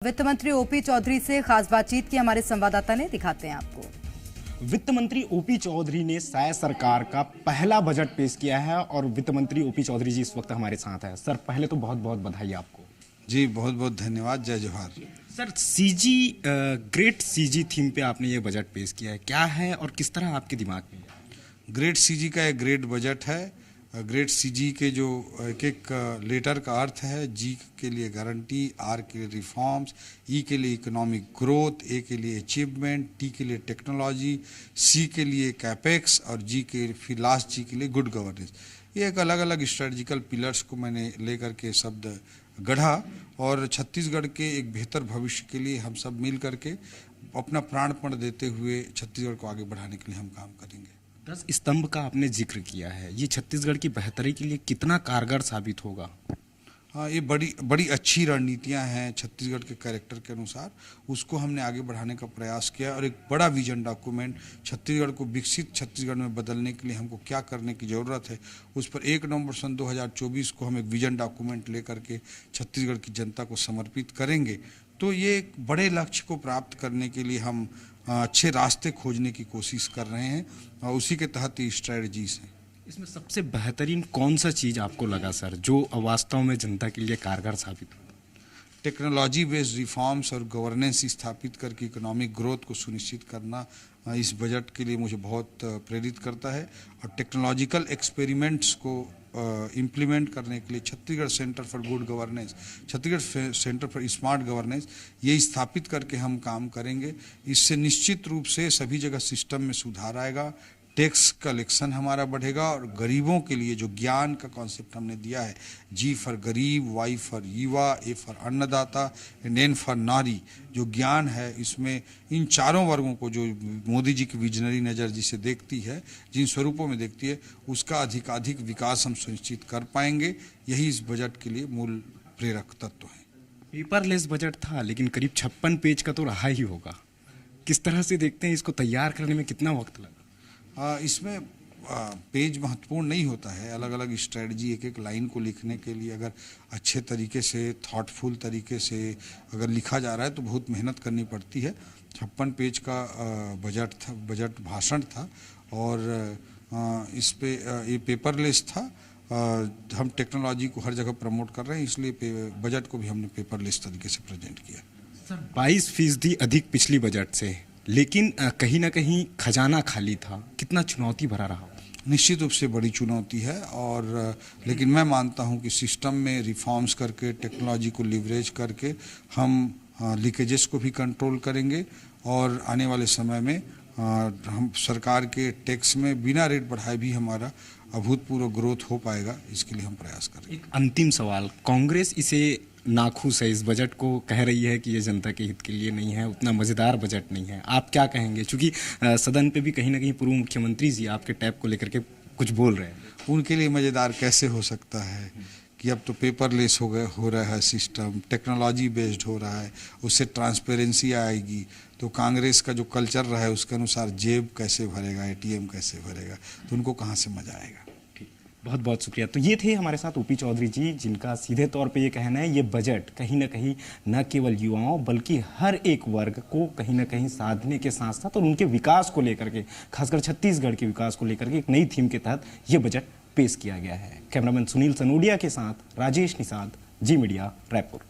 वित्त मंत्री ओपी चौधरी से खास बातचीत की हमारे संवाददाता ने, दिखाते हैं आपको। वित्त मंत्री ओपी चौधरी ने साय सरकार का पहला बजट पेश किया है और वित्त मंत्री ओपी चौधरी जी इस वक्त हमारे साथ हैं। सर, पहले तो बहुत बहुत बधाई आपको। जी बहुत बहुत धन्यवाद, जय जोहार। सर, ग्रेट सीजी थीम पे आपने ये बजट पेश किया है, क्या है और किस तरह आपके दिमाग में? ग्रेट सीजी का एक ग्रेट बजट है। ग्रेट सीजी के जो एक एक लेटर का अर्थ है, जी के लिए गारंटी, आर के लिए रिफॉर्म्स, ई के लिए इकोनॉमिक ग्रोथ, ए के लिए अचीवमेंट, टी के लिए टेक्नोलॉजी, सी के लिए कैपेक्स और जी के फिर लास्ट जी के लिए गुड गवर्नेंस। ये एक अलग अलग स्ट्रेटजिकल पिलर्स को मैंने लेकर के शब्द गढ़ा और छत्तीसगढ़ के एक बेहतर भविष्य के लिए हम सब मिल करके अपना प्राणपण देते हुए छत्तीसगढ़ को आगे बढ़ाने के लिए हम काम करेंगे। 10 स्तंभ का आपने जिक्र किया है, ये छत्तीसगढ़ की बेहतरी के लिए कितना कारगर साबित होगा? हाँ, ये बड़ी अच्छी रणनीतियां हैं छत्तीसगढ़ के कैरेक्टर के अनुसार, उसको हमने आगे बढ़ाने का प्रयास किया और एक बड़ा विजन डॉक्यूमेंट छत्तीसगढ़ को विकसित छत्तीसगढ़ में बदलने के लिए हमको क्या करने की ज़रूरत है, उस पर 1 नवंबर सन 2024 को हम एक विजन डॉक्यूमेंट लेकर के छत्तीसगढ़ की जनता को समर्पित करेंगे। तो ये एक बड़े लक्ष्य को प्राप्त करने के लिए हम अच्छे रास्ते खोजने की कोशिश कर रहे हैं और उसी के तहत ये स्ट्रेटजीज हैं। इसमें सबसे बेहतरीन कौन सा चीज़ आपको लगा सर, जो वास्तव में जनता के लिए कारगर साबित हो? टेक्नोलॉजी बेस्ड रिफॉर्म्स और गवर्नेंस स्थापित करके इकोनॉमिक ग्रोथ को सुनिश्चित करना इस बजट के लिए मुझे बहुत प्रेरित करता है और टेक्नोलॉजिकल एक्सपेरिमेंट्स को इम्प्लीमेंट करने के लिए Chhattisgarh centre for good governance, Chhattisgarh centre for smart governance, ये स्थापित करके हम काम करेंगे। इससे निश्चित रूप से सभी जगह सिस्टम में सुधार आएगा, टैक्स कलेक्शन हमारा बढ़ेगा और गरीबों के लिए जो ज्ञान का कॉन्सेप्ट हमने दिया है, जी फॉर गरीब, वाई फॉर युवा, ए फॉर अन्नदाता एंड एन फॉर नारी, जो ज्ञान है इसमें इन चारों वर्गों को जो मोदी जी की विजनरी नज़र जिसे देखती है, जिन स्वरूपों में देखती है, उसका अधिकाधिक विकास हम सुनिश्चित कर पाएंगे। यही इस बजट के लिए मूल प्रेरक तत्व है। पेपरलेस बजट था लेकिन करीब 56 पेज का तो रहा ही होगा। किस तरह से देखते हैं इसको तैयार करने में कितना वक्त लगा? इसमें पेज महत्वपूर्ण नहीं होता है, अलग अलग स्ट्रेटजी एक एक लाइन को लिखने के लिए अगर अच्छे तरीके से थॉटफुल तरीके से अगर लिखा जा रहा है तो बहुत मेहनत करनी पड़ती है। 56 पेज का बजट भाषण था और इस पे ये पेपरलेस था। हम टेक्नोलॉजी को हर जगह प्रमोट कर रहे हैं, इसलिए बजट को भी हमने पेपरलेस तरीके से प्रेजेंट किया। सर, 22% अधिक पिछली बजट से, लेकिन कहीं ना कहीं खजाना खाली था, कितना चुनौती भरा रहा? निश्चित रूप से बड़ी चुनौती है और लेकिन मैं मानता हूं कि सिस्टम में रिफॉर्म्स करके टेक्नोलॉजी को लिवरेज करके हम लीकेजेस को भी कंट्रोल करेंगे और आने वाले समय में हम सरकार के टैक्स में बिना रेट बढ़ाए भी हमारा अभूतपूर्व ग्रोथ हो पाएगा, इसके लिए हम प्रयास करेंगे। एक अंतिम सवाल, कांग्रेस इसे नाखुश है, इस बजट को कह रही है कि ये जनता के हित के लिए नहीं है, उतना मज़ेदार बजट नहीं है, आप क्या कहेंगे? क्योंकि सदन पे भी कहीं ना कहीं पूर्व मुख्यमंत्री जी आपके टैब को लेकर के कुछ बोल रहे हैं। उनके लिए मज़ेदार कैसे हो सकता है कि अब तो पेपरलेस हो रहा है सिस्टम, टेक्नोलॉजी बेस्ड हो रहा है, उससे ट्रांसपेरेंसी आएगी, तो कांग्रेस का जो कल्चर रहा है उसके अनुसार जेब कैसे भरेगा, एटीएम कैसे भरेगा, तो उनको कहाँ से मजा आएगा। बहुत बहुत शुक्रिया। तो ये थे हमारे साथ ओपी चौधरी जी, जिनका सीधे तौर पे ये कहना है ये बजट कहीं ना कहीं न केवल युवाओं बल्कि हर एक वर्ग को कहीं ना कहीं साधने के साथ साथ और उनके विकास को लेकर के, खासकर छत्तीसगढ़ के विकास को लेकर के एक नई थीम के तहत ये बजट पेश किया गया है। कैमरामैन सुनील सनोडिया के साथ राजेश निषाद, जी मीडिया, रायपुर।